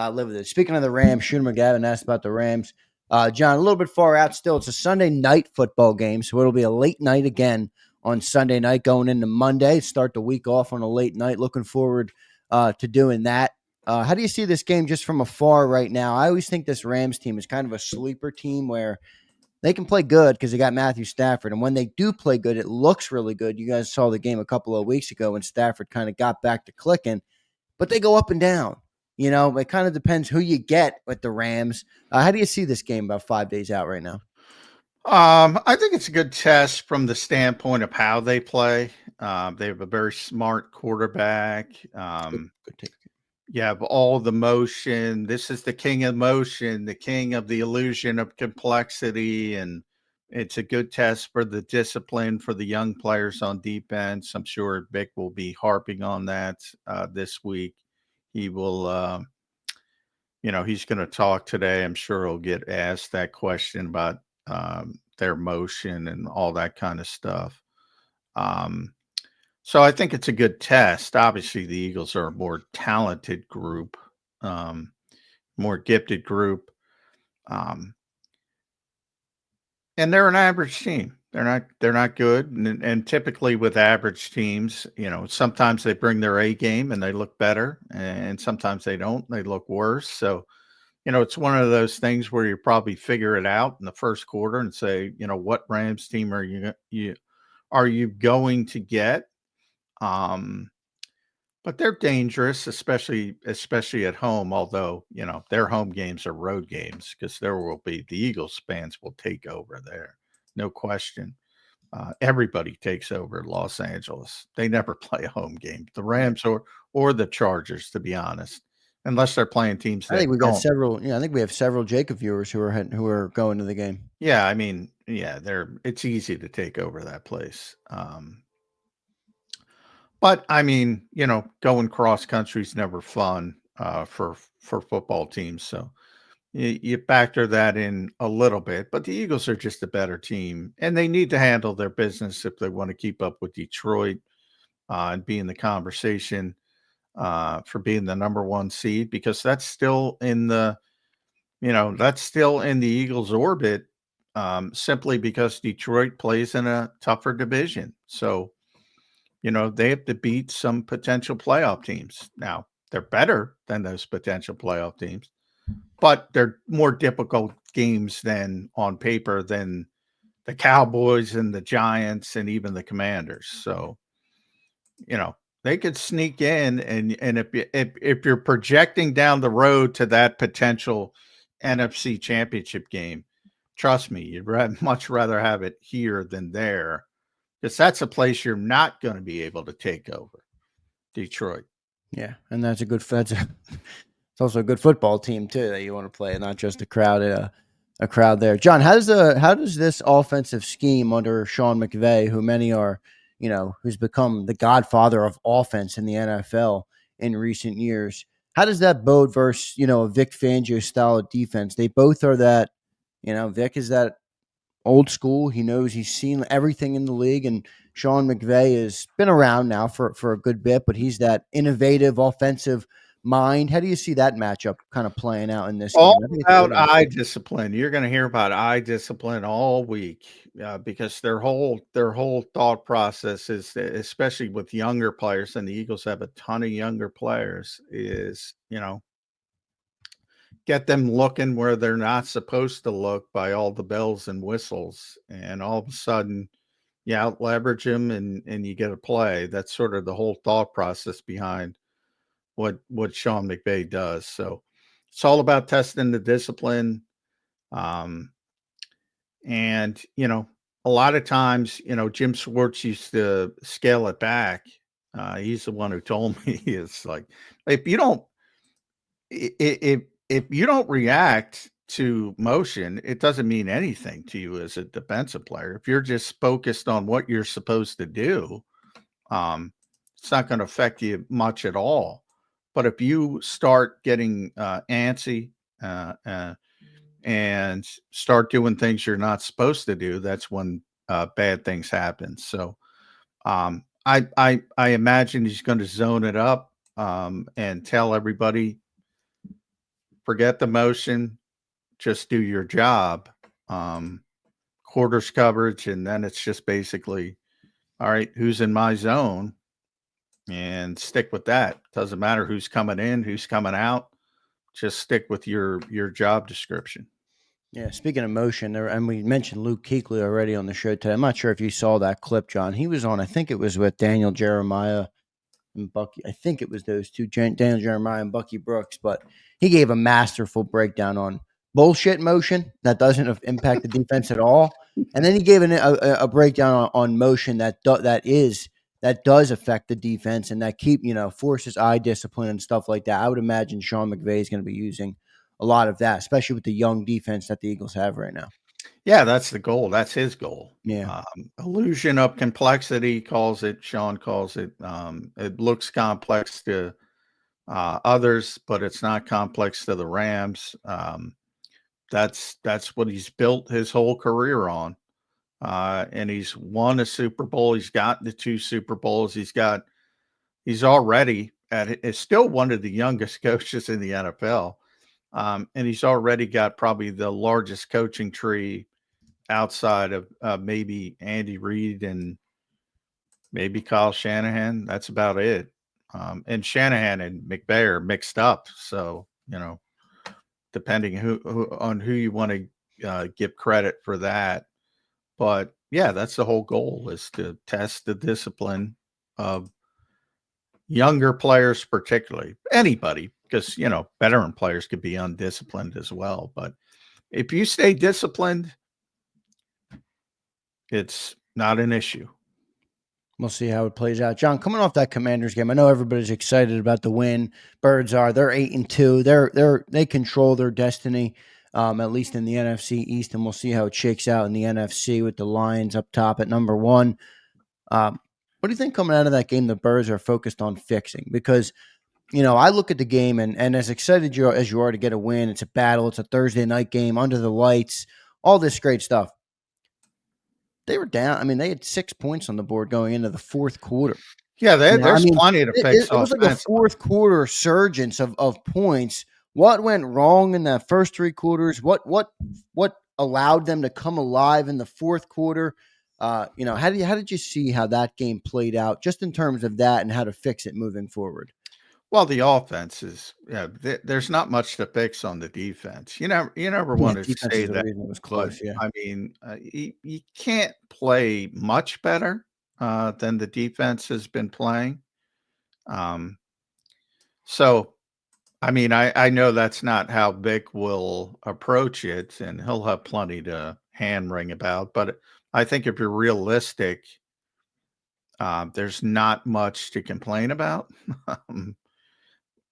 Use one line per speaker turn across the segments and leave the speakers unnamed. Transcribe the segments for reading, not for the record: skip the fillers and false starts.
live with it. Speaking of the Rams, Shooter McGavin asked about the Rams. John, a little bit far out still. It's a Sunday night football game, so it'll be a late night again on Sunday night going into Monday. Start the week off on a late night. Looking forward to doing that. How do you see this game just from afar right now? I always think this Rams team is kind of a sleeper team where they can play good because they got Matthew Stafford. And when they do play good, it looks really good. You guys saw the game a couple of weeks ago when Stafford kind of got back to clicking, but they go up and down. It kind of depends who you get with the Rams. How do you see this game about 5 days out right now?
I think it's a good test from the standpoint of how they play. They have a very smart quarterback.
Good take.
You have all the motion. This is the king of motion, the king of the illusion of complexity. And it's a good test for the discipline for the young players on defense. I'm sure Vic will be harping on that this week. He will, he's going to talk today. I'm sure he'll get asked that question about their motion and all that kind of stuff. So I think it's a good test. Obviously, the Eagles are a more talented group, more gifted group, and they're an average team. They're not good, and typically with average teams, sometimes they bring their A game and they look better, and sometimes they don't. They look worse. So it's one of those things where you probably figure it out in the first quarter and say, what Rams team are you going to get? But they're dangerous, especially at home. Although their home games are road games because the Eagles fans will take over there, no question. Everybody takes over Los Angeles. They never play a home game. The Rams or the Chargers, to be honest, unless they're playing teams that
I think we got
don't.
several. I think we have several JAKIB viewers who are going to the game.
Yeah, I mean, yeah, it's easy to take over that place. But I mean, going cross country is never fun for football teams. So you factor that in a little bit. But the Eagles are just a better team, and they need to handle their business if they want to keep up with Detroit and be in the conversation for being the number one seed, because that's still in the Eagles' orbit, simply because Detroit plays in a tougher division. So they have to beat some potential playoff teams. Now, they're better than those potential playoff teams, but they're more difficult games than on paper than the Cowboys and the Giants and even the Commanders. So, they could sneak in, and if you're projecting down the road to that potential NFC Championship game, trust me, you'd much rather have it here than there, because that's a place you're not going to be able to take over, Detroit.
Yeah, and it's also a good football team too that you want to play, not just a crowd there. John, how does this offensive scheme under Sean McVay, who many are, who's become the godfather of offense in the NFL in recent years, how does that bode versus a Vic Fangio style of defense? They both are that. Vic is that old school. He knows he's seen everything in the league, and Sean McVay has been around now for a good bit, but he's that innovative offensive mind. How do you see that matchup kind of playing out in this game?
All
I think it's
about
really
eye discipline. You're going to hear about eye discipline all week, because their whole thought process is, especially with younger players, and the Eagles have a ton of younger players, is get them looking where they're not supposed to look by all the bells and whistles, and all of a sudden you out leverage them and you get a play. That's sort of the whole thought process behind what Sean McVay does. So it's all about testing the discipline. Um, and a lot of times, Jim Schwartz used to scale it back. He's the one who told me, it's like, if you don't if you don't react to motion, it doesn't mean anything to you as a defensive player. If you're just focused on what you're supposed to do, it's not going to affect you much at all. But if you start getting antsy and start doing things you're not supposed to do, that's when bad things happen. So I imagine he's going to zone it up and tell everybody, forget the motion, just do your job. Quarters coverage, and then it's just basically, all right, who's in my zone, and stick with that. Doesn't matter who's coming in, who's coming out. Just stick with your job description.
Yeah, speaking of motion, and we mentioned Luke Kuechly already on the show today. I'm not sure if you saw that clip, John. He was on, I think it was with Daniel Jeremiah and Bucky. I think it was those two, Daniel Jeremiah and Bucky Brooks. But he gave a masterful breakdown on bullshit motion that doesn't impact the defense at all, and then he gave a breakdown on motion that does affect the defense and that forces eye discipline and stuff like that. I would imagine Sean McVay is going to be using a lot of that, especially with the young defense that the Eagles have right now.
Yeah, that's the goal. That's his goal.
Yeah.
Illusion of complexity calls it. Sean calls it. It looks complex to others, but it's not complex to the Rams. That's what he's built his whole career on. And he's won a Super Bowl. He's gotten the 2 Super Bowls. He's already is still one of the youngest coaches in the NFL. And he's already got probably the largest coaching tree outside of maybe Andy Reid and maybe Kyle Shanahan. That's about it. And Shanahan and McVay are mixed up. So, depending on who you want to give credit for that. But yeah, that's the whole goal, is to test the discipline of younger players, particularly anybody, because, veteran players could be undisciplined as well. But if you stay disciplined, it's not an issue.
We'll see how it plays out. John, coming off that Commanders game, I know everybody's excited about the win. Birds are. They're 8-2. They control their destiny, at least in the NFC East, and we'll see how it shakes out in the NFC with the Lions up top at number 1. What do you think coming out of that game the Birds are focused on fixing? Because, I look at the game, and as excited as you are to get a win, it's a battle. It's a Thursday night game under the lights, all this great stuff. They were down. I mean, they had 6 points on the board going into the fourth quarter.
Yeah, there's plenty to fix.
It was like a fourth quarter surgence of points. What went wrong in that first 3 quarters? What allowed them to come alive in the fourth quarter? How did you see how that game played out, just in terms of that and how to fix it moving forward?
Well, the offense is, there's not much to fix on the defense. You never want to say that.
It was close. Yeah,
I mean, you can't play much better than the defense has been playing. So, I mean, I know that's not how Vic will approach it, and he'll have plenty to hand wring about. But I think if you're realistic, there's not much to complain about.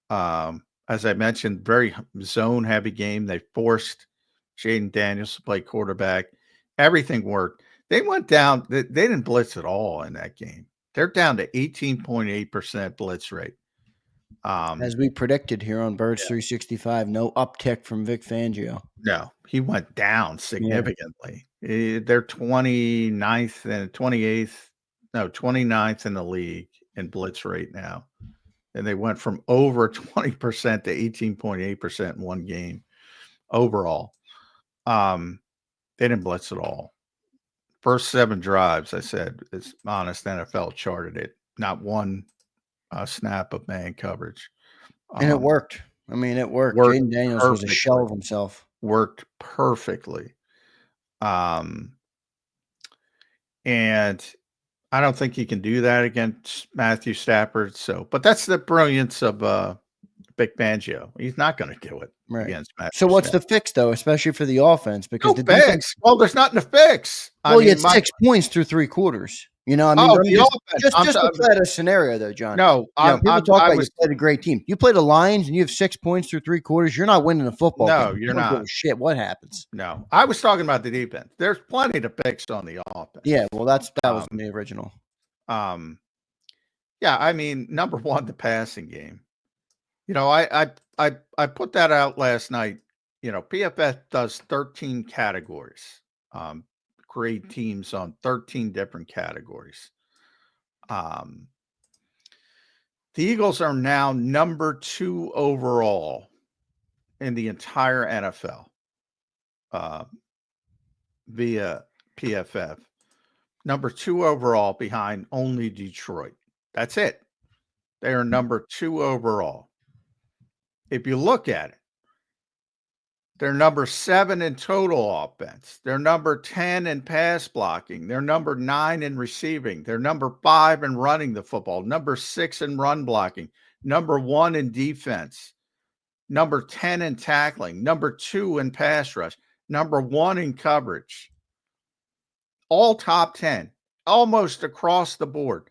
As I mentioned, very zone heavy game. They forced Jaden Daniels to play quarterback. Everything worked. They went down. They didn't blitz at all in that game. They're down to 18.8% blitz rate.
As we predicted here on Birds 365, no uptick from Vic Fangio.
No, he went down significantly. They're 29th and 28th, 29th in the league in blitz rate now. And they went from over 20% to 18.8% in one game overall. They didn't blitz at all. First 7 drives, I said, it's honest, NFL charted it. Not one snap of man coverage.
And it worked. I mean, it worked. Jaden Daniels was a shell of himself.
Worked perfectly. And I don't think he can do that against Matthew Stafford. But that's the brilliance of Vic Fangio. He's not going to do it against Matthew.
So what's the fix, though, especially for the offense? Because the defense.
Well, there's nothing to fix.
Well, you had 6 points through 3 quarters. Just to play out a scenario, though, John.
No,
people talk about you played a great team. You play the Lions and you have 6 points through 3 quarters. You're not winning a football game.
No, you're not.
Give a shit what happens.
No, I was talking about the defense. There's plenty to fix on the offense.
Yeah, well, that was the original.
Yeah, I mean, number one, the passing game. I put that out last night. PFF does 13 categories. Grade teams on 13 different categories. The Eagles are now number 2 overall in the entire NFL via PFF. Number 2 overall behind only Detroit. That's it. They are number 2 overall. If you look at it, they're number 7 in total offense. They're number 10 in pass blocking. They're number 9 in receiving. They're number 5 in running the football. Number 6 in run blocking. Number 1 in defense. Number 10 in tackling. Number 2 in pass rush. Number 1 in coverage. All top 10, almost across the board.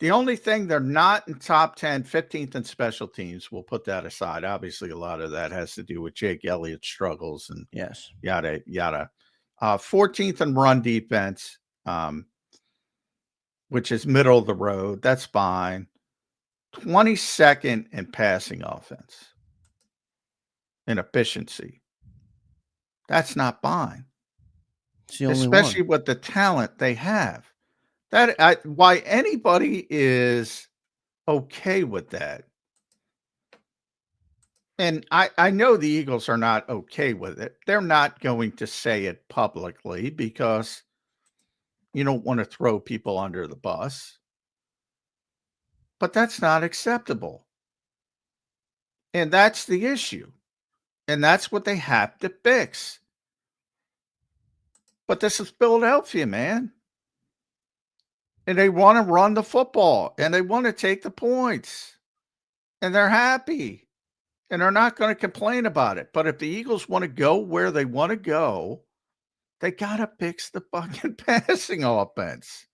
The only thing they're not in top 10, 15th in special teams, we'll put that aside. Obviously, a lot of that has to do with Jake Elliott's struggles and
Yes.
yada, yada. 14th in run defense, which is middle of the road. That's fine. 22nd in passing offense and efficiency. That's not fine.
It's the only
Especially
one.
with the talent they have. Why anybody is okay with that. And I know the Eagles are not okay with it. They're not going to say it publicly because you don't want to throw people under the bus. But that's not acceptable. And that's the issue. And that's what they have to fix. But this is Philadelphia, man. And they want to run the football and they want to take the points. And they're happy. And they're not going to complain about it. But if the Eagles want to go where they want to go, they got to fix the fucking passing offense.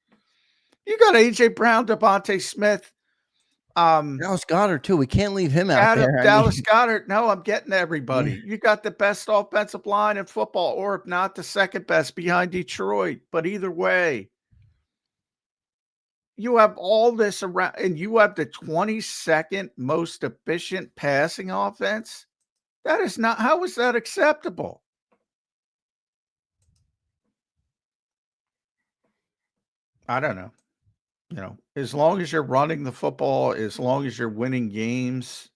You got A.J. Brown, Devontae Smith.
Dallas Goedert, too. We can't leave him out there.
Dallas Goedert. No, I'm getting everybody. Yeah. You got the best offensive line in football, or if not, the second best behind Detroit. But either way, you have all this around, and you have the 22nd most efficient passing offense. That is not, how is that acceptable? I don't know. You know, as long as you're running the football, as long as you're winning games,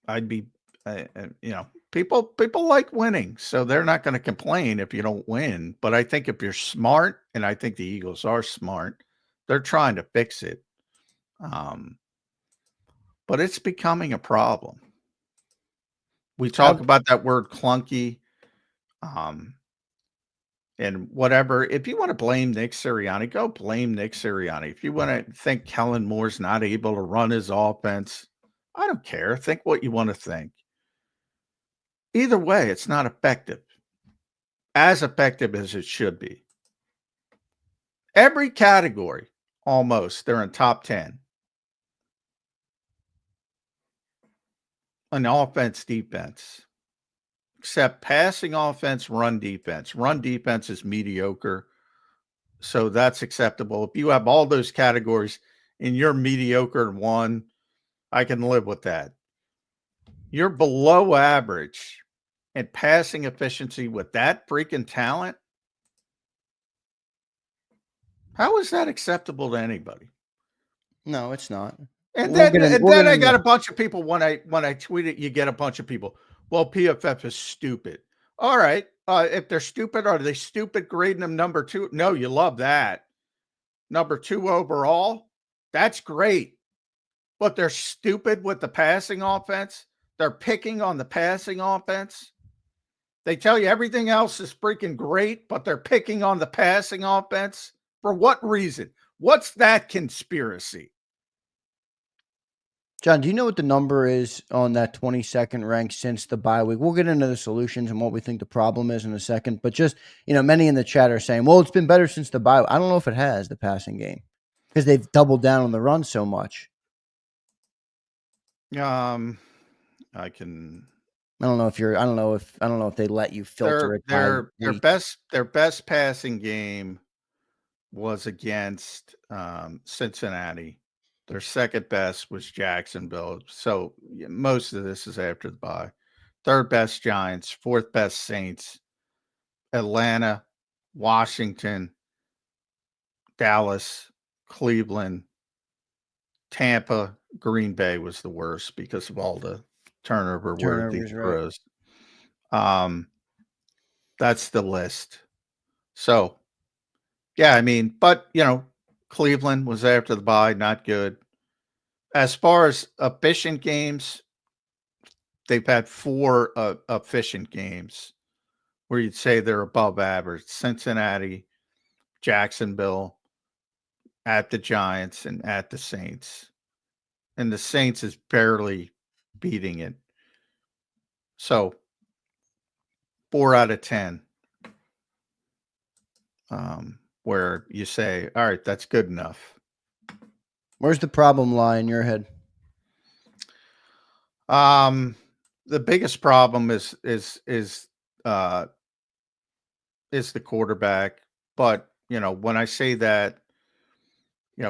I'd be, you know, people like winning, so they're not going to complain if you don't win. But I think if you're smart, and I think the Eagles are smart, they're trying to fix it. But it's becoming a problem. We talk about that word clunky, and whatever. If you want to blame Nick Sirianni, go blame Nick Sirianni. If you want to think Kellen Moore's not able to run his offense, I don't care. Think what you want to think. Either way, it's not effective. As effective as it should be. Every category, almost, they're in top 10. An offense, defense. Except passing offense, run defense. Run defense is mediocre. So that's acceptable. If you have all those categories and you're mediocre in one, I can live with that. You're below average in passing efficiency with that freaking talent. How is that acceptable to anybody?
No, it's not.
And then I got a bunch of people when I tweet it, you get a bunch of people. Well, PFF is stupid. All right. If they're stupid, are they stupid grading them number 2? No, you love that. Number 2 overall. That's great. But they're stupid with the passing offense. They're picking on the passing offense. They tell you everything else is freaking great, but they're picking on the passing offense. For what reason? What's that conspiracy?
John, do you know what the number is on that 22nd rank since the bye week? We'll get into the solutions and what we think the problem is in a second. But just, many in the chat are saying, well, it's been better since the bye. I don't know if it has, the passing game, because they've doubled down on the run so much.
I
don't know if they let you filter it.
Their best passing game was against Cincinnati. Their second best was Jacksonville. So most of this is after the bye. Third best Giants, fourth best Saints, Atlanta, Washington, Dallas, Cleveland, Tampa, Green Bay was the worst because of all the turnover worthy
Turnovers, right?
throws. That's the list. So, yeah, I mean, but Cleveland was after the bye, not good. As far as efficient games, they've had 4 efficient games where you'd say they're above average. Cincinnati, Jacksonville, at the Giants, and at the Saints. And the Saints is barely beating it. So 4 out of 10. Where you say, all right, that's good enough.
Where's the problem lie in your head?
The biggest problem is the quarterback. But when I say that,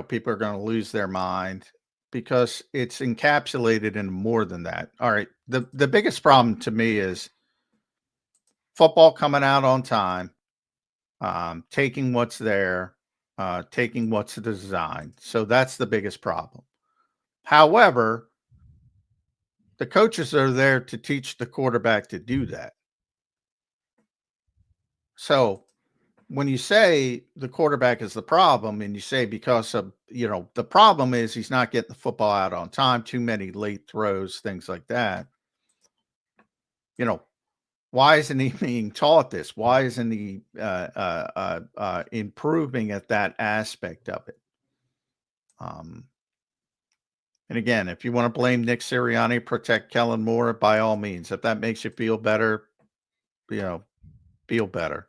people are going to lose their mind because it's encapsulated in more than that. All right. The biggest problem to me is football coming out on time, taking what's there, taking what's designed. So that's the biggest problem. However, the coaches are there to teach the quarterback to do that. So when you say the quarterback is the problem and you say because of, the problem is he's not getting the football out on time, too many late throws, things like that. Why isn't he being taught this? Why isn't he improving at that aspect of it? And again, if you want to blame Nick Sirianni, protect Kellen Moore, by all means. If that makes you feel better, feel better.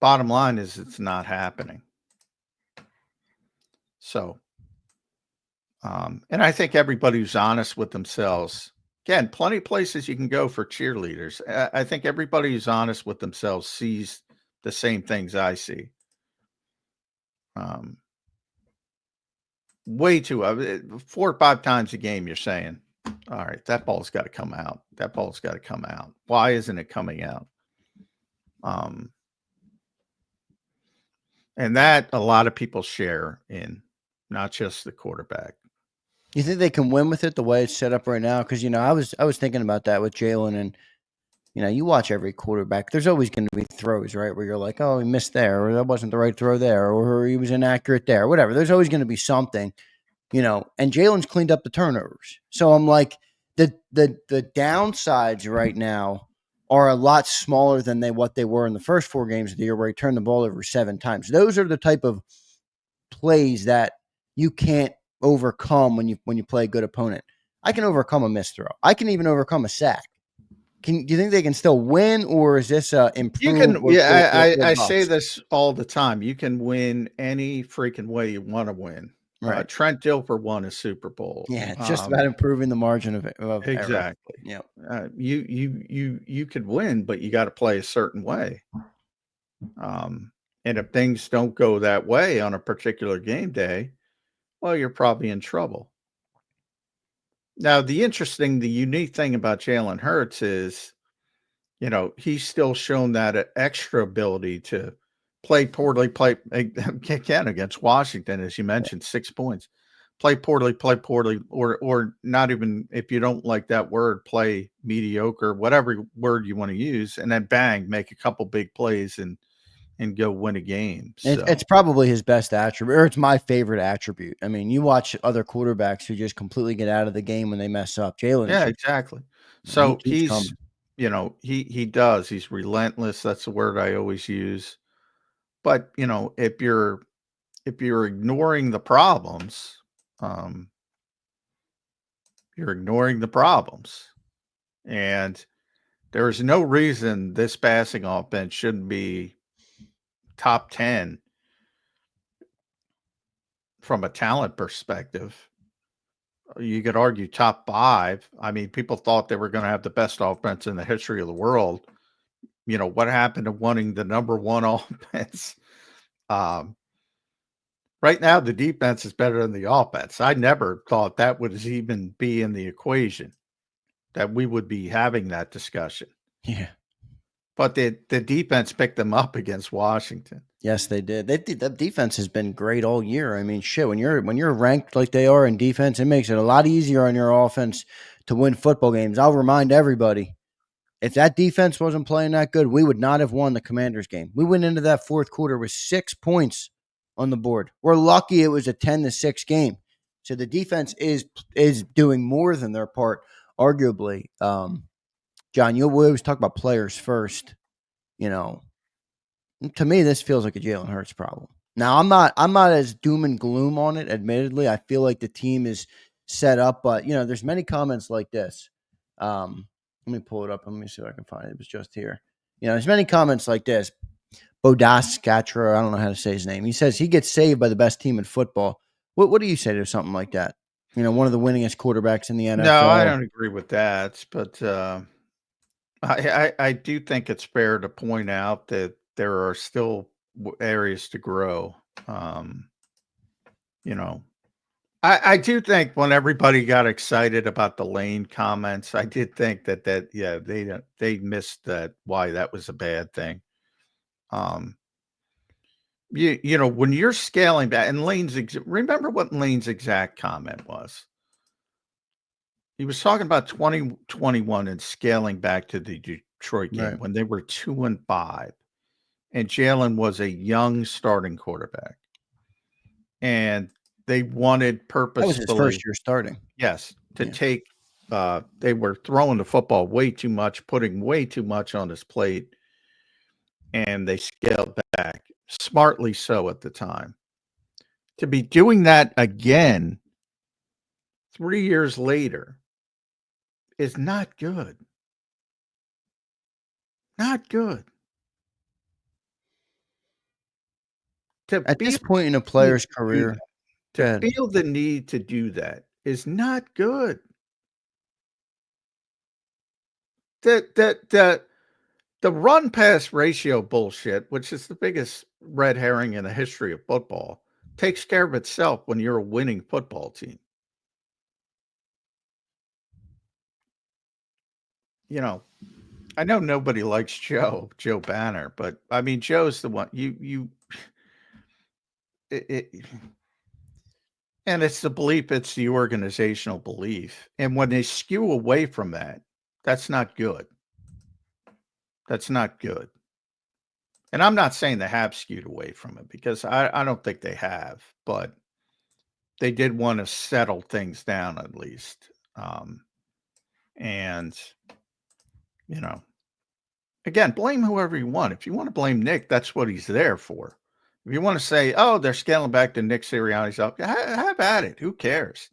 Bottom line is it's not happening. So, and I think everybody who's honest with themselves, again, plenty of places you can go for cheerleaders. I think everybody who's honest with themselves sees the same things I see. Way too 4 or 5 times a game you're saying, all right, that ball's got to come out. That ball's got to come out. Why isn't it coming out? And that a lot of people share in, not just the quarterback.
You think they can win with it the way it's set up right now? Because I was thinking about that with Jalen, and you watch every quarterback. There's always going to be throws, right, where you're like, oh, he missed there, or that wasn't the right throw there, or he was inaccurate there, whatever. There's always going to be something, And Jalen's cleaned up the turnovers, so I'm like, the downsides right now are a lot smaller than what they were in the first 4 games of the year, where he turned the ball over 7 times. Those are the type of plays that you can't overcome when you play a good opponent. I can overcome a missed throw. I can even overcome a sack. Do you think they can still win, or is this
You
improved?
can, yeah, I say
bust?
this all the time. You can win any freaking way you want to win.
Right.
Trent Dilfer won a Super Bowl.
Yeah, it's just about improving the margin of error.
Exactly.
Yeah.
You could win, but you got to play a certain way. And if things don't go that way on a particular game day, well, you're probably in trouble. Now, the unique thing about Jalen Hurts is, he's still shown that extra ability to play poorly, play again against Washington, as you mentioned, 6 points. Play poorly, or not even, if you don't like that word, play mediocre, whatever word you want to use, and then bang, make a couple big plays and go win a game. So
It's probably his best attribute, or it's my favorite attribute. I mean, you watch other quarterbacks who just completely get out of the game when they mess up. Jalen's
yeah,
just,
exactly.
he
So
keeps coming.
he does. He's relentless. That's the word I always use. But if you're ignoring the problems, um, you're ignoring the problems. And there is no reason this passing offense shouldn't be top 10 from a talent perspective. You could argue top 5. I mean, people thought they were going to have the best offense in the history of the world. What happened to wanting the number 1 offense? Right now, the defense is better than the offense. I never thought that would even be in the equation, that we would be having that discussion.
Yeah.
But the defense picked them up against Washington.
Yes, they did. The defense has been great all year. I mean, shit, when you're ranked like they are in defense, it makes it a lot easier on your offense to win football games. I'll remind everybody, if that defense wasn't playing that good, we would not have won the Commanders game. We went into that fourth quarter with 6 points on the board. We're lucky it was a 10-6 game. So the defense is doing more than their part, arguably. John, we always talk about players first. You know, to me, this feels like a Jalen Hurts problem. Now, I'm not as doom and gloom on it. Admittedly, I feel like the team is set up, but there's many comments like this. Let me pull it up. Let me see if I can find it. It was just here. There's many comments like this. Bodas Scatra, I don't know how to say his name. He says he gets saved by the best team in football. What do you say to something like that? One of the winningest quarterbacks in the
No, I
NFL.
don't agree with that, but I do think it's fair to point out that there are still areas to grow. You know, I do think when everybody got excited about the Lane comments, I did think that yeah, they missed that, why that was a bad thing. Um, when you're scaling back, and remember what Lane's exact comment was. He was talking about 2021 and scaling back to the Detroit game
Right.
when they were 2-5, and Jalen was a young starting quarterback, and they wanted
That was his first
purposefully,
year starting.
yes, to
Yeah.
take. They were throwing the football way too much, putting way too much on his plate, and they scaled back, smartly so at the time. To be doing that again 3 years later is not good. Not good. To
At
feel
this point in a
the need
player's
to do
career,
that,
go
to
ahead.
feel the need to do that is not good. The the run pass ratio bullshit, which is the biggest red herring in the history of football, takes care of itself when you're a winning football team. You know, I know nobody likes Joe Banner, but I mean Joe's the one you it, and it's the belief, it's the organizational belief. And when they skew away from that, that's not good. That's not good. And I'm not saying they have skewed away from it, because I don't think they have, but they did want to settle things down at least. And, you know, again, blame whoever you want. If you want to blame Nick, that's what he's there for. If you want to say, oh, they're scaling back to Nick Sirianni's up, have at it. Who cares?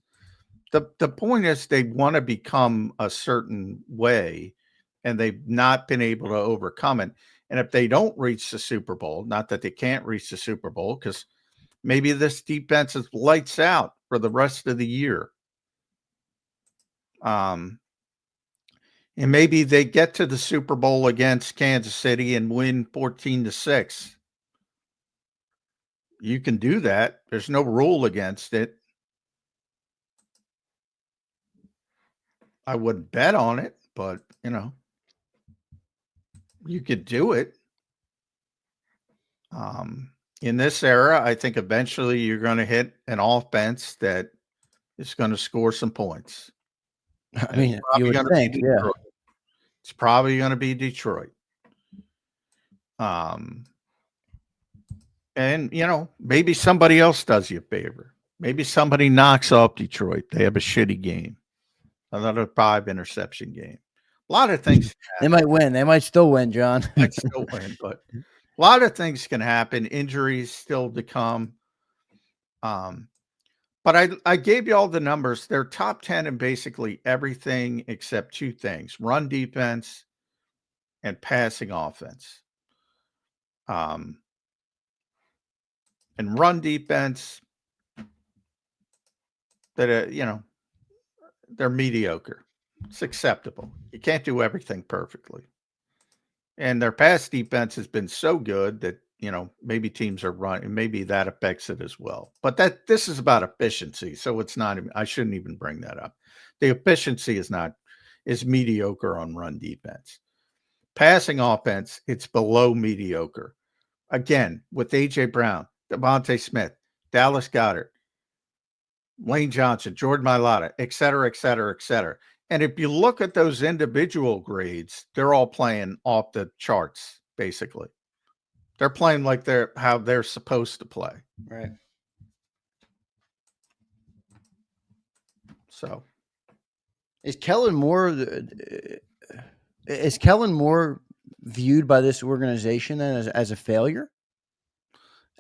The point is they want to become a certain way, and they've not been able to overcome it. And if they don't reach the Super Bowl, not that they can't reach the Super Bowl, because maybe this defense is lights out for the rest of the year. And maybe they get to the Super Bowl against Kansas City and win 14-6. You can do that. There's no rule against it. I wouldn't bet on it, but you could do it. In this era, I think eventually you're going to hit an offense that is going to score some points.
I
And it's
mean, you
probably
would
going to be
think, yeah.
Detroit. It's probably going to be Detroit. Um, and maybe somebody else does you a favor. Maybe somebody knocks off Detroit. They have a shitty game, another 5 interception game. A lot of things
They might win. They might still win, John.
might still win, but a lot of things can happen. Injuries still to come. But I gave you all the numbers. They're top 10 in basically everything except 2 things: run defense and passing offense. Um, and run defense, that they're mediocre. It's acceptable. You can't do everything perfectly. And their pass defense has been so good that, maybe teams are running, maybe that affects it as well. But this is about efficiency, so it's not even, I shouldn't even bring that up. The efficiency is mediocre on run defense. Passing offense, it's below mediocre. again with A.J. Brown, Devontae Smith, Dallas Goedert, Lane Johnson, Jordan Mailata, et cetera, et cetera, et cetera. And if you look at those individual grades, they're all playing off the charts, basically. They're playing like they're how they're supposed to play.
Right.
So
Is Kellen Moore viewed by this organization then as a failure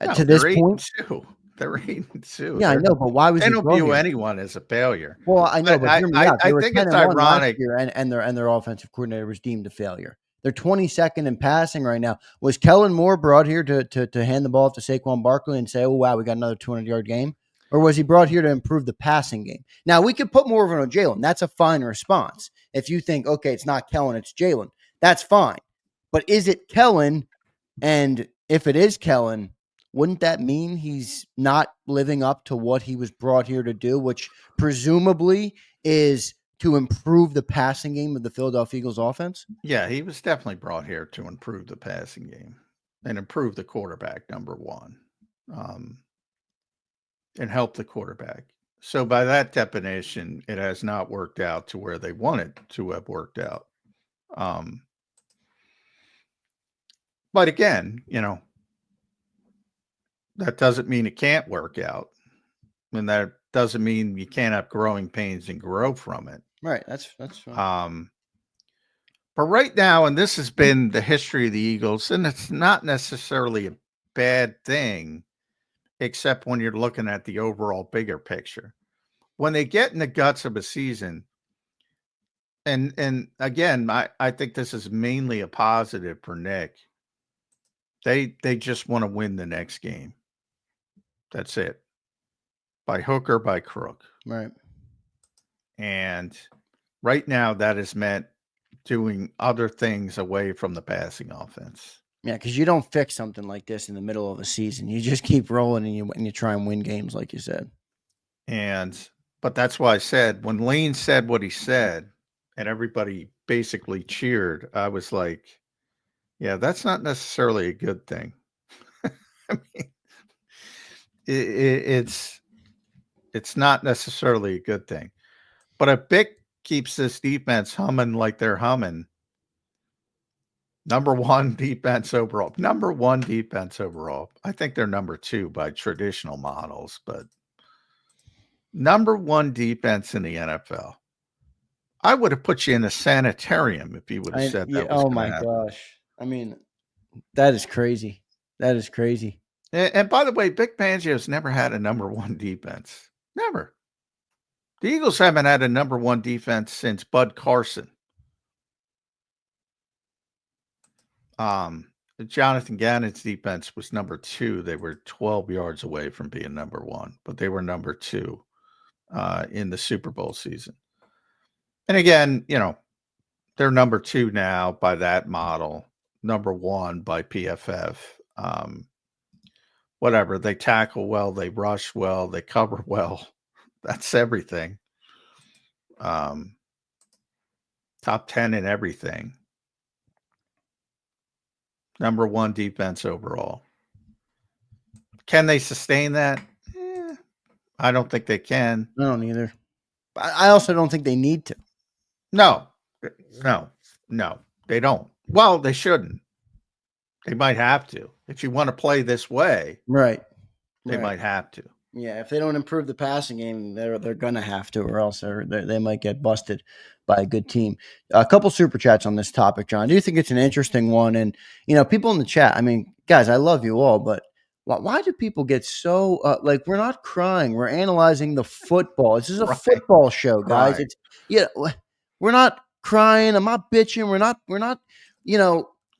no,
to this
they're
point?
8-2. They're 8-2.
Yeah, I know, but why was
They
he
don't
brought
view
here?
anyone as a failure.
Well, I know,
But
but
I,
hear me
I,
out. They
I
were
think it's
10-1 last
ironic.
year, and their offensive coordinator was deemed a failure. They're 22nd in passing right now. Was Kellen Moore brought here to hand the ball off to Saquon Barkley and say, "Oh wow, we got another 200-yard game," or was he brought here to improve the passing game? Now we could put more of it on Jalen. That's a fine response. If you think, okay, it's not Kellen, it's Jalen, that's fine. But is it Kellen? And if it is Kellen, wouldn't that mean he's not living up to what he was brought here to do, which presumably is to improve the passing game of the Philadelphia Eagles offense?
Yeah, he was definitely brought here to improve the passing game and improve the quarterback, number one, and help the quarterback. So by that definition, it has not worked out to where they want it to have worked out. But again, that doesn't mean it can't work out. And that doesn't mean you can't have growing pains and grow from it.
Right. That's fine.
But right now, and this has been the history of the Eagles, and it's not necessarily a bad thing, except when you're looking at the overall bigger picture. When they get in the guts of a season, and again, I think this is mainly a positive for Nick. They just want to win the next game. That's it. By hook or by crook.
Right.
And right now that has meant doing other things away from the passing offense.
Yeah, because you don't fix something like this in the middle of a season. You just keep rolling and you try and win games, like you said.
But that's why I said when Lane said what he said and everybody basically cheered, I was like, yeah, that's not necessarily a good thing. I mean, it's not necessarily a good thing. But if Vic keeps this defense humming like they're humming, number one defense overall. I think they're number two by traditional models, but number one defense in the NFL. I would have put you in a sanitarium if you would have said that was
oh
going
my
to happen.
gosh. I mean, that is crazy. That is crazy.
And by the way, Vic Fangio's never had a number one defense. Never. The Eagles haven't had a number one defense since Bud Carson. Jonathan Gannon's defense was number two. They were 12 yards away from being number one, but they were number two in the Super Bowl season. And again, they're number two now by that model, number one by PFF. Whatever. They tackle well, they rush well, they cover well. That's everything. Top 10 in everything. Number one defense overall. Can they sustain that? I don't think they can.
I don't either. I also don't think they need to.
No, they don't. Well, they shouldn't. They might have to. If you want to play this way,
Right.
They might have to.
Yeah, if they don't improve the passing game, they're gonna have to, or else they might get busted by a good team. A couple super chats on this topic, John. I do think it's an interesting one, and people in the chat. I mean, guys, I love you all, but why do people get so like? We're not crying. We're analyzing the football. This is a football show, guys.
Right.
It's we're not crying. I'm not bitching. We're not.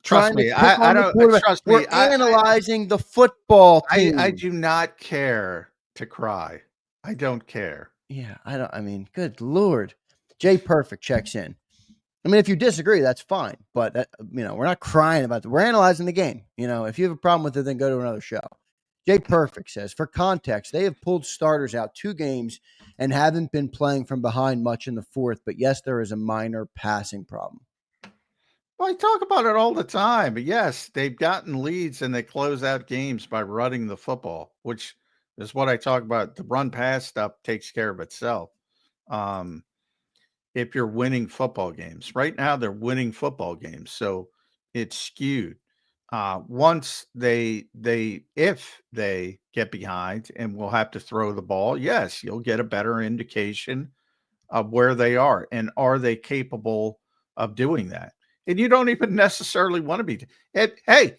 Trust me, I don't trust me.
We're analyzing the football team.
I do not care to cry. I don't care.
Yeah, I don't. I mean, good Lord. Jay Perfect checks in. I mean, if you disagree, that's fine. But we're not crying about it. We're analyzing the game. If you have a problem with it, then go to another show. Jay Perfect says, for context, they have pulled starters out 2 games and haven't been playing from behind much in the fourth. But yes, there is a minor passing problem.
Well, I talk about it all the time, but yes, they've gotten leads and they close out games by running the football, which is what I talk about. The run pass stuff takes care of itself. Um, if you're winning football games, right now they're winning football games, so it's skewed. Once if they get behind and will have to throw the ball, yes, you'll get a better indication of where they are and are they capable of doing that. And you don't even necessarily want to be. Hey,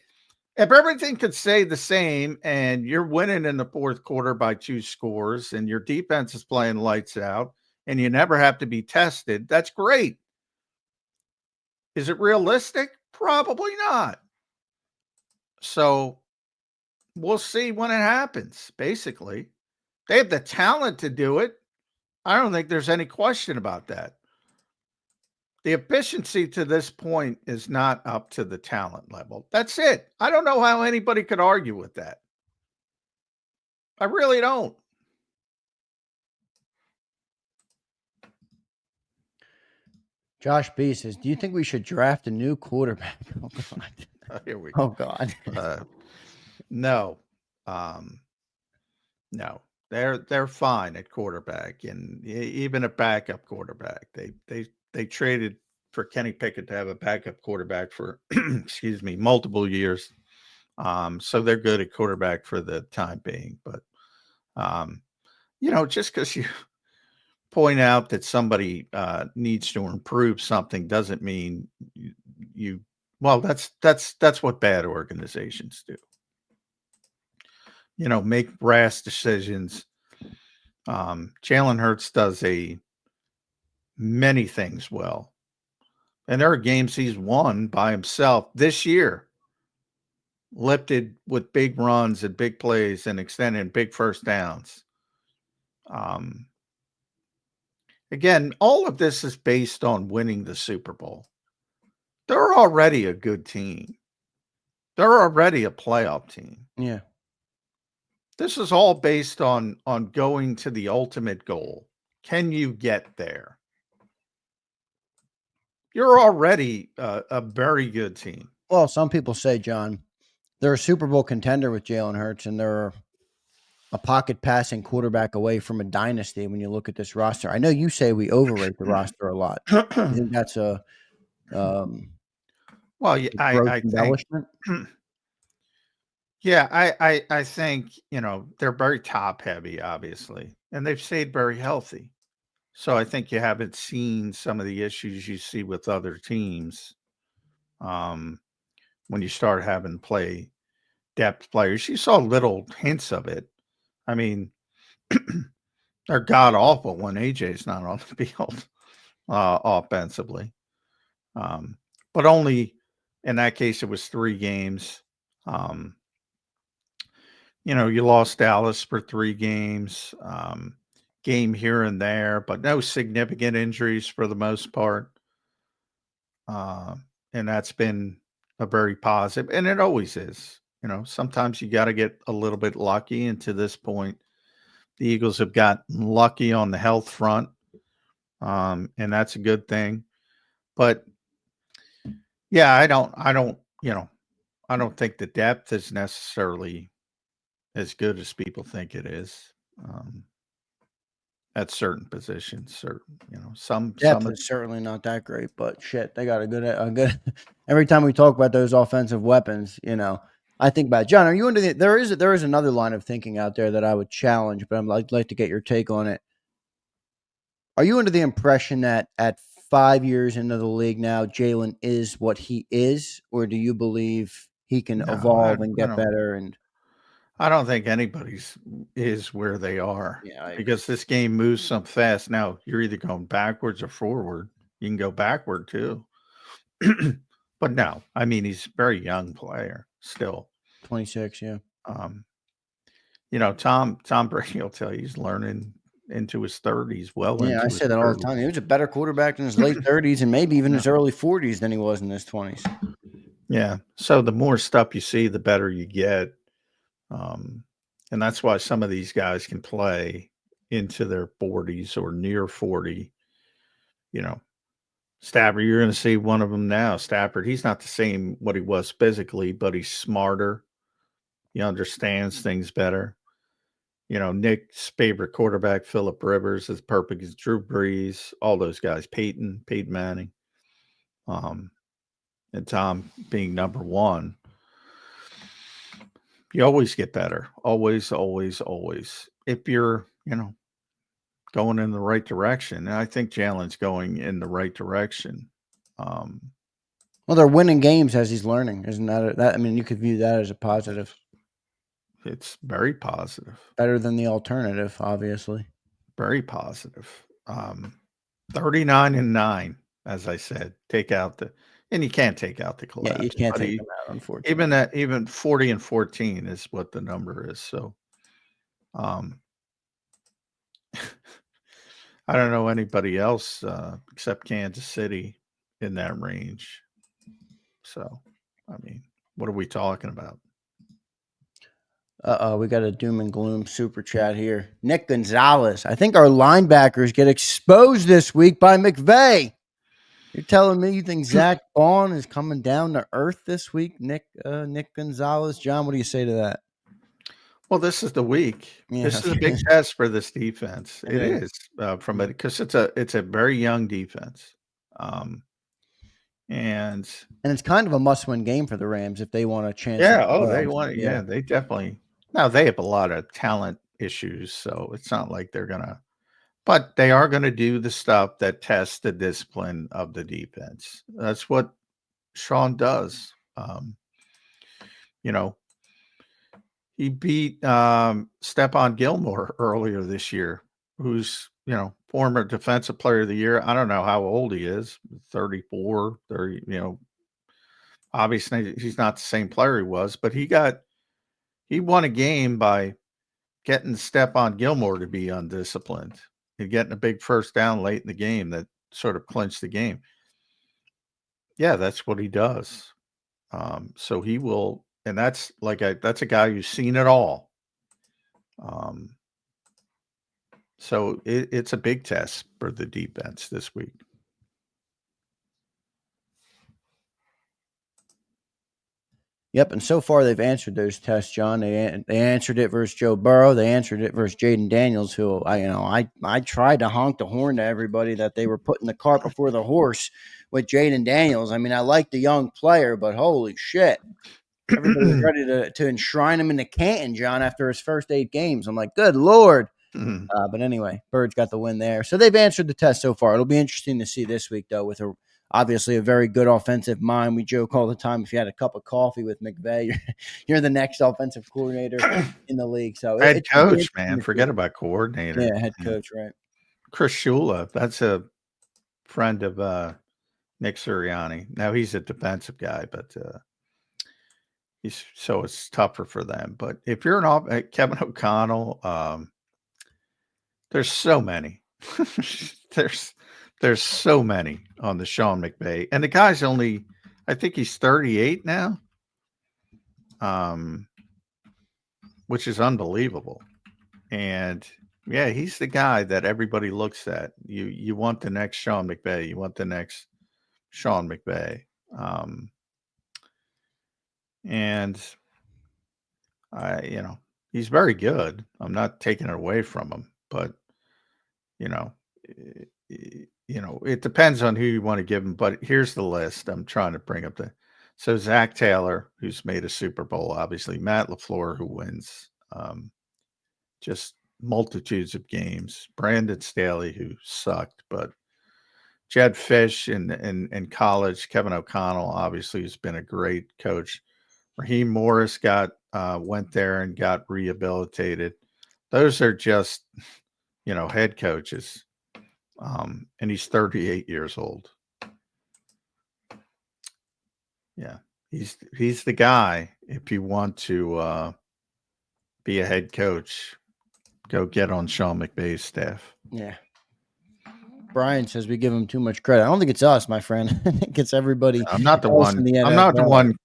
if everything could stay the same and you're winning in the fourth quarter by 2 scores and your defense is playing lights out and you never have to be tested, that's great. Is it realistic? Probably not. So we'll see when it happens, basically. They have the talent to do it. I don't think there's any question about that. The efficiency to this point is not up to the talent level. That's it. I don't know how anybody could argue with that. I really don't.
Josh B says, "Do you think we should draft a new quarterback?" Oh God.
Here we
Oh
go.
God.
No. Um, no. They're fine at quarterback and even a backup quarterback. They traded for Kenny Pickett to have a backup quarterback for excuse me, multiple years. So they're good at quarterback for the time being, but um, just because you point out that somebody needs to improve something doesn't mean you well, that's what bad organizations do. Make rash decisions. Jalen Hurts does many things well, and there are games he's won by himself this year, lifted with big runs and big plays and extended big first downs. Um, Again, all of this is based on winning the Super Bowl. They're already a good team. They're already a playoff team.
Yeah.
This is all based on going to the ultimate goal. Can you get there? You're already a very good team.
Well, some people say, John, they're a Super Bowl contender with Jalen Hurts, and they're a pocket passing quarterback away from a dynasty when you look at this roster. I know you say we overrate the roster a lot. You think that's um,
Well, yeah,
a
I
gross
I think
embellishment?
yeah, I think, they're very top heavy, obviously, and they've stayed very healthy. So I think you haven't seen some of the issues you see with other teams um, when you start having play depth players. You saw little hints of it. I mean, they're god awful when AJ's not on the field offensively. Um, but only in that case, it was 3 games. Um, you lost Dallas for 3 games, game here and there, but no significant injuries for the most part. Uh, and that's been a very positive, and it always is. Sometimes you got to get a little bit lucky. And to this point, the Eagles have gotten lucky on the health front, and that's a good thing. But yeah, I don't think the depth is necessarily as good as people think it is. At certain positions, certain, some
Depth is certainly not that great, but shit, they got a good. Every time we talk about those offensive weapons, I think about John. Are you into the? There is another line of thinking out there that I would challenge, but I'd like to get your take on it. Are you under the impression that at 5 years into the league now, Jalen is what he is, or do you believe he can
no,
evolve and get better? And
I don't think anybody's is where they are
yeah, I agree.
because this game moves so fast. Now you're either going backwards or forward. You can go backward too. But no, I mean he's a very young player still.
26, yeah.
Um, Tom Brady will tell you he's learning into his 30s, well
Yeah, I
into his
say that all the
30s.
time. He was a better quarterback in his late 30s and maybe even
Yeah.
his early 40s than he was in his 20s.
Yeah. So the more stuff you see, the better you get. Um, and that's why some of these guys can play into their 40s or near 40, you know, Stafford, you're going to see one of them now. Stafford, he's not the same what he was physically, but he's smarter. He understands things better. Nick's favorite quarterback, Philip Rivers, is perfect as Drew Brees, all those guys, Peyton Manning, and Tom being number one. You always get better. Always, always, always. If you're, going in the right direction. And I think Jalen's going in the right direction.
Well, they're winning games as he's learning. Isn't that? I mean, you could view that as a positive.
It's very positive.
Better than the alternative, obviously.
Very positive. 39-9, as I said. And you can't take out the collapse.
Yeah, you can't take them out, unfortunately.
Even 40-14 is what the number is. So, I don't know anybody else except Kansas City in that range. So, I mean, what are we talking about?
We got a doom and gloom super chat here. Nick Gonzalez. I think our linebackers get exposed this week by McVay. You're telling me you think Zach Bond is coming down to earth this week, Nick Gonzalez? John, what do you say to that?
Well, this is the week.
Yeah.
This is a big test for this defense. It is from it because it's a very young defense, and
it's kind of a must-win game for the Rams if they want a chance.
Yeah. Oh, they want. Yeah, they definitely. Now they have a lot of talent issues, so it's not like they're gonna. But they are going to do the stuff that tests the discipline of the defense. That's what Sean does. He beat Stephon Gilmore earlier this year, who's, former defensive player of the year. I don't know how old he is, 34, 30, obviously he's not the same player he was, but he won a game by getting Stephon Gilmore to be undisciplined and getting a big first down late in the game that sort of clinched the game. Yeah, that's what he does. So he will, and that's a guy who's seen it all. So it's a big test for the defense this week.
Yep, and so far they've answered those tests, John. They answered it versus Joe Burrow. They answered it versus Jaden Daniels, who I tried to honk the horn to everybody that they were putting the cart before the horse with Jaden Daniels. I mean, I like the young player, but holy shit. Everybody was ready to enshrine him into Canton, John, after his first 8 games. I'm like, good Lord. But anyway, Birds got the win there. So they've answered the test so far. It'll be interesting to see this week, though, with obviously a very good offensive mind. We joke all the time, if you had a cup of coffee with McVay, you're the next offensive coordinator in the league. So
head coach, man. Forget about coordinator.
Yeah, head coach, right.
Chris Shula, that's a friend of Nick Sirianni. Now he's a defensive guy, but so it's tougher for them. But if you're Kevin O'Connell, there's so many. There's so many on the Sean McVay. And the guy's I think he's 38 now. Which is unbelievable. And yeah, he's the guy that everybody looks at. You want the next Sean McVay. You want the next Sean McVay. And he's very good. I'm not taking it away from him, but it depends on who you want to give him. But here's the list. I'm trying to bring up so Zach Taylor, who's made a Super Bowl, obviously Matt LaFleur, who wins just multitudes of games, Brandon Staley, who sucked, but Jed Fish in college, Kevin O'Connell, obviously, has been a great coach. Raheem Morris went there and got rehabilitated. Those are just, head coaches. And he's 38 years old. Yeah. He's the guy. If you want to be a head coach, go get on Sean McVay's staff.
Yeah. Brian says we give him too much credit. I don't think it's us, my friend. I think it's everybody.
I'm not the one. I'm not the one.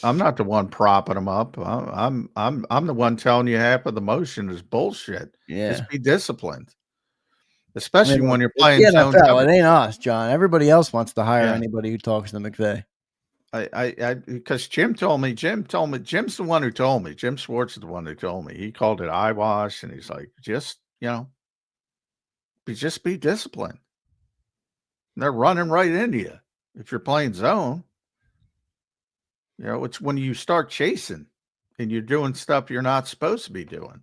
I'm not the one propping him up. I'm the one telling you half of the motion is bullshit.
Yeah.
Just be disciplined. especially
look,
when you're
it's
playing
the
zone
NFL.
coverage.
It ain't us, John. Everybody else wants to hire
Yeah.
anybody who talks to McVay.
Because Jim's the one who told me. Jim Schwartz is the one who told me. He called it eyewash, and he's like, just be disciplined. They're running right into you if you're playing zone. It's when you start chasing and you're doing stuff you're not supposed to be doing.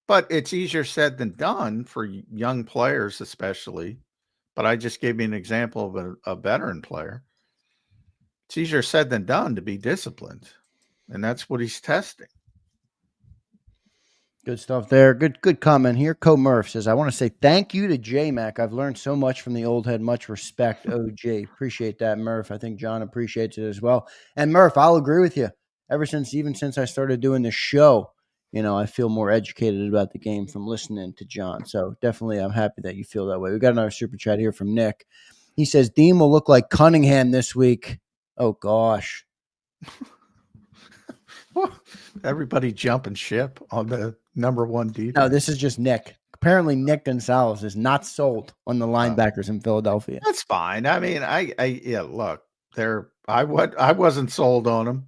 But it's easier said than done for young players, especially. But I just gave you an example of a veteran player. It's easier said than done to be disciplined, and that's what he's testing.
Good stuff there. Good comment here. Co Murph says, I want to say thank you to J Mac. I've learned so much from the old head. Much respect, OG. Appreciate that, Murph. I think John appreciates it as well. And Murph, I'll agree with you. Even since I started doing the show, I feel more educated about the game from listening to John. So definitely I'm happy that you feel that way. We got another super chat here from Nick. He says Dean will look like Cunningham this week. Oh gosh.
Everybody jumping ship on the number one defense.
No, this is just Nick. Apparently, Nick Gonzalez is not sold on the linebackers in Philadelphia.
That's fine. I mean, look, I wasn't sold on him.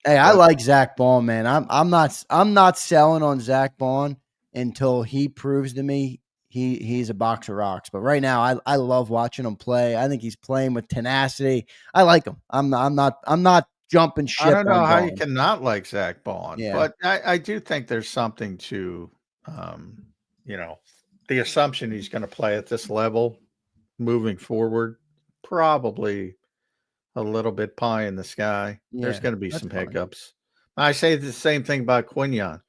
Hey, I like Zach Bond, man. I'm not selling on Zach Bond until he proves to me he's a box of rocks. But right now, I love watching him play. I think he's playing with tenacity. I like him. I'm not jumping ship.
I don't know
on
how
Bond.
you cannot like Zach Bond,
Yeah.
but I do think there's something to, the assumption he's going to play at this level moving forward. Probably a little bit pie in the sky.
Yeah,
There's going to be
that's
some
fine.
hiccups. I say the same thing about Quinyon.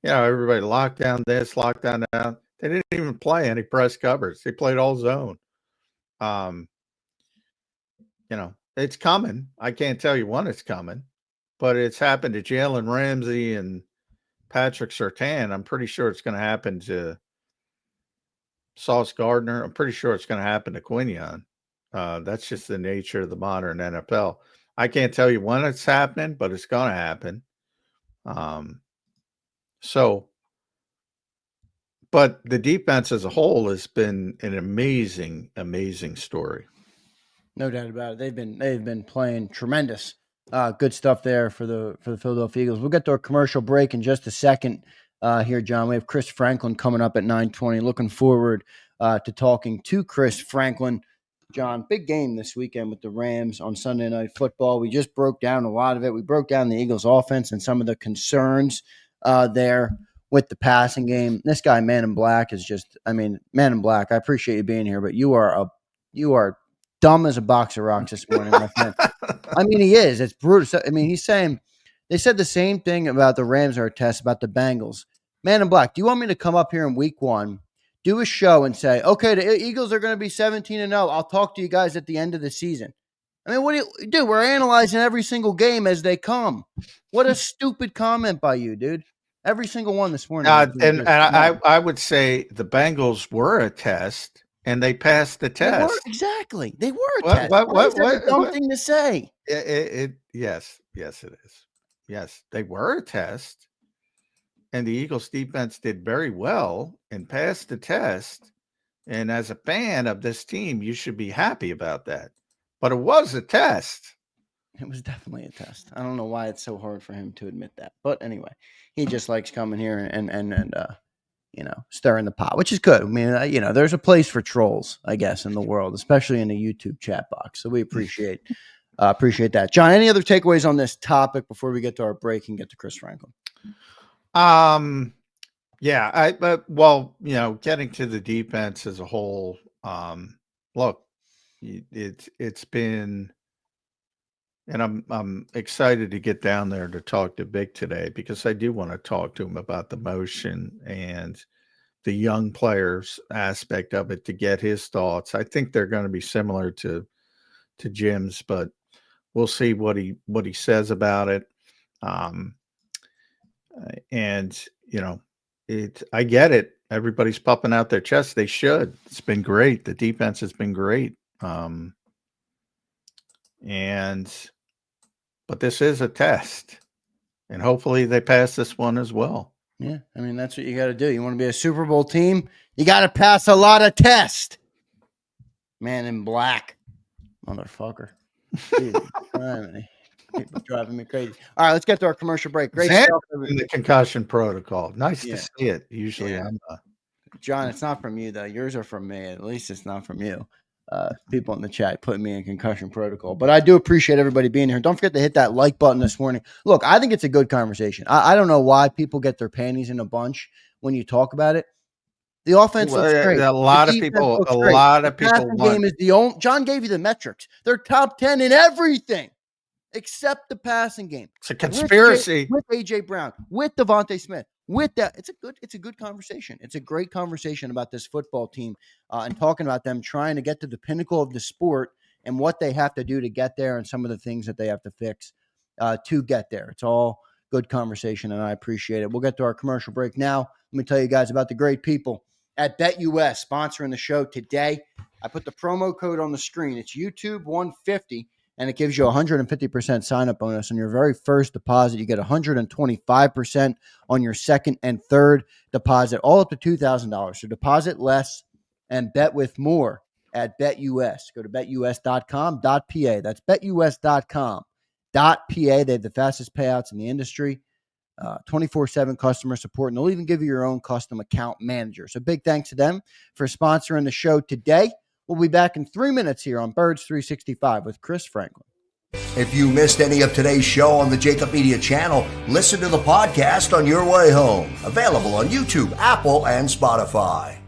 Everybody locked down this, locked down that. They didn't even play any press covers. They played all zone. It's coming. I can't tell you when it's coming, but it's happened to Jalen Ramsey and Patrick Surtain. I'm pretty sure it's going to happen to Sauce Gardner. I'm pretty sure it's going to happen to Quinyon. That's just the nature of the modern NFL. I can't tell you when it's happening, but it's going to happen. But the defense as a whole has been an amazing, amazing story.
No doubt about it. They've been playing tremendous. Good stuff there for the Philadelphia Eagles. We'll get to our commercial break in just a second. Here, John, we have Chris Franklin coming up at 9:20. Looking forward to talking to Chris Franklin. John, big game this weekend with the Rams on Sunday Night Football. We just broke down a lot of it. We broke down the Eagles' offense and some of the concerns there with the passing game. This guy, Man in Black, is just. I mean, Man in Black. I appreciate you being here, but you are dumb as a box of rocks this morning, my friend. I mean, he is. It's brutal. I mean, he's saying they said the same thing about the Rams are a test about the Bengals. Man in Black, do you want me to come up here in week 1, do a show and say, okay, the Eagles are going to be 17-0. I'll talk to you guys at the end of the season. I mean, what do you do? We're analyzing every single game as they come. What a stupid comment by you, dude. Every single one this morning.
I would say the Bengals were a test. And they passed the test.
Exactly. They were a test. What a dumb thing to say.
Yes, it is. Yes, they were a test. And the Eagles defense did very well and passed the test. And as a fan of this team, you should be happy about that. But it was a test.
It was definitely a test. I don't know why it's so hard for him to admit that. But anyway, he just likes coming here and stirring the pot, which is good. I mean, there's a place for trolls, I guess, in the world, especially in the YouTube chat box. So we appreciate that. John, any other takeaways on this topic before we get to our break and get to Chris Franklin?
Yeah, getting to the defense as a whole, look, it's been, and I'm excited to get down there to talk to Vic today because I do want to talk to him about the motion and the young players aspect of it to get his thoughts. I think they're going to be similar to Jim's, but we'll see what he says about it. I get it. Everybody's puffing out their chest. They should. It's been great. The defense has been great. But this is a test, and hopefully they pass this one as well.
Yeah, I mean, that's what you got to do. You want to be a Super Bowl team, You got to pass a lot of tests. Man in black. Motherfucker. Jesus, people driving me crazy. All right, let's get to our commercial break. Great
Zander
stuff.
in the concussion protocol. Nice
Yeah.
to see it. Usually
Yeah.
I'm
John, it's not from you, though. Yours are from me. At least it's not from you. People in the chat putting me in concussion protocol. But I do appreciate everybody being here. Don't forget to hit that like button this morning. Look, I think it's a good conversation. I don't know why people get their panties in a bunch when you talk about it. The offense looks great.
a lot of people
Game is the only. John gave you the metrics. They're top 10 in everything except the passing game.
It's a conspiracy
with AJ Brown, with Devontae Smith, with that. It's a good conversation. It's a great conversation about this football team and talking about them trying to get to the pinnacle of the sport and what they have to do to get there and some of the things that they have to fix to get there. It's all good conversation, and I appreciate it. We'll get to our commercial break now. Let me tell you guys about the great people at BetUS sponsoring the show today. I put the promo code on the screen. It's YouTube 150, and it gives you 150% sign-up bonus on your very first deposit. You get 125% on your second and third deposit, all up to $2,000. So deposit less and bet with more at BetUS. Go to betus.com.pa. That's betus.com.pa. They have the fastest payouts in the industry. 24/7 customer support, and they'll even give you your own custom account manager. So big thanks to them for sponsoring the show today. We'll be back in 3 minutes here on Birds 365 with Chris Franklin.
If you missed any of today's show on the JAKIB Media channel, listen to the podcast on your way home. Available on YouTube, Apple, and Spotify.